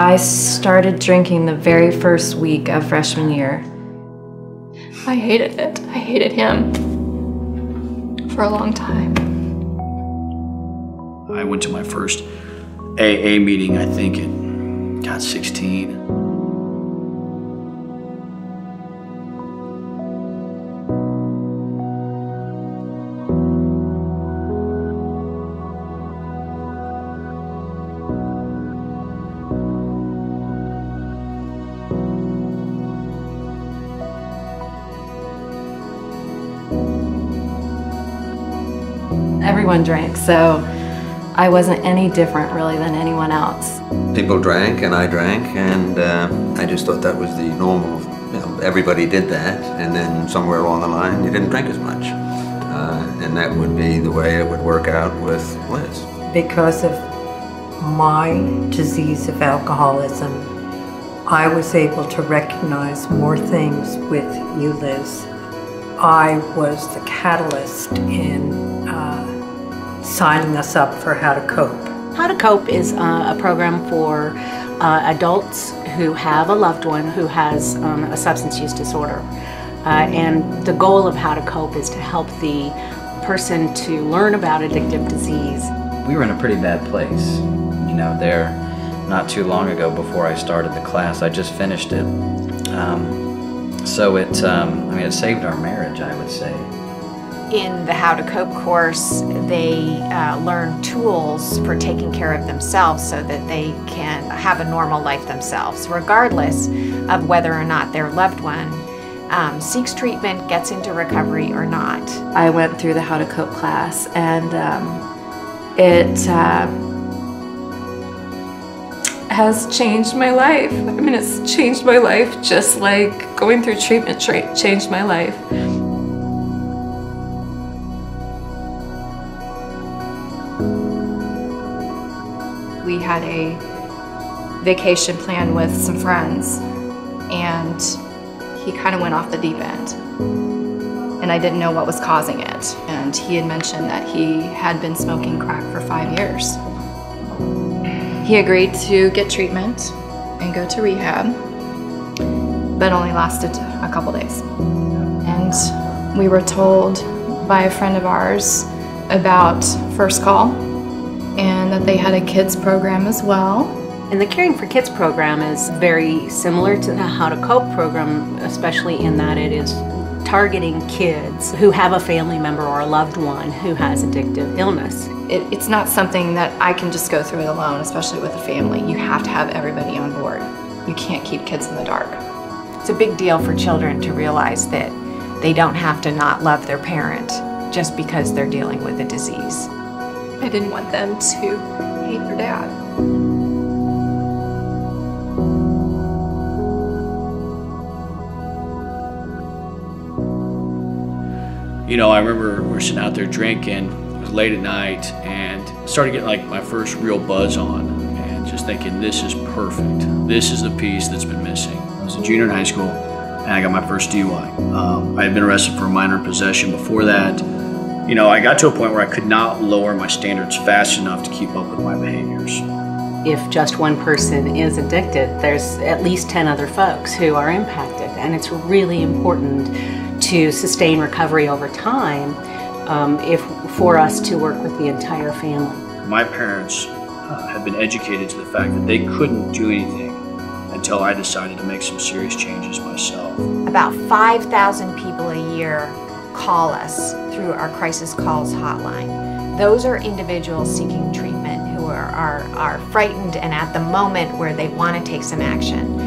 I started drinking the very first week of freshman year. I hated it. I hated him for a long time. I went to my first AA meeting, I think at 16. Everyone drank, so I wasn't any different really than anyone else. People drank and I drank, and I just thought that was the normal. You know, everybody did that, and then somewhere along the line you didn't drink as much. And that would be the way it would work out with Liz. Because of my disease of alcoholism, I was able to recognize more things with you, Liz. I was the catalyst in signing us up for How to Cope. How to Cope is a program for adults who have a loved one who has a substance use disorder. And the goal of How to Cope is to help the person to learn about addictive disease. We were in a pretty bad place. You know, there not too long ago before I started the class. I just finished it. So it saved our marriage, I would say. In the How to Cope course, they learn tools for taking care of themselves so that they can have a normal life themselves, regardless of whether or not their loved one seeks treatment, gets into recovery or not. I went through the How to Cope class, and it has changed my life. I mean, it's changed my life just like going through treatment changed my life. We had a vacation plan with some friends, and he kind of went off the deep end. And I didn't know what was causing it. And he had mentioned that he had been smoking crack for 5 years. He agreed to get treatment and go to rehab, but only lasted a couple days. And we were told by a friend of ours about First Call, and that they had a kids program as well. And the Caring for Kids program is very similar to the How to Cope program, especially in that it is targeting kids who have a family member or a loved one who has addictive illness. It's not something that I can just go through it alone, especially with a family. You have to have everybody on board. You can't keep kids in the dark. It's a big deal for children to realize that they don't have to not love their parent just because they're dealing with a disease. I didn't want them to hate their dad. You know, I remember we're sitting out there drinking, it was late at night, and started getting like my first real buzz on, and just thinking, this is perfect. This is the piece that's been missing. I was a junior in high school, and I got my first DUI. I had been arrested for minor possession before that. You know, I got to a point where I could not lower my standards fast enough to keep up with my behaviors. If just one person is addicted, there's at least 10 other folks who are impacted, and it's really important to sustain recovery over time for us to work with the entire family. My parents had been educated to the fact that they couldn't do anything until I decided to make some serious changes myself. About 5,000 people a year call us through our crisis calls hotline. Those are individuals seeking treatment who are frightened and at the moment where they want to take some action.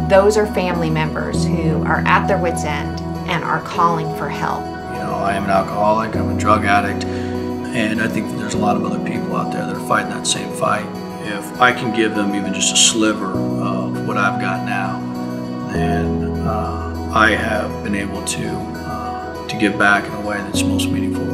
Those are family members who are at their wits' end and are calling for help. You know, I am an alcoholic, I'm a drug addict, and I think that there's a lot of other people out there that are fighting that same fight. If I can give them even just a sliver of what I've got now, then I have been able to give back in a way that's most meaningful.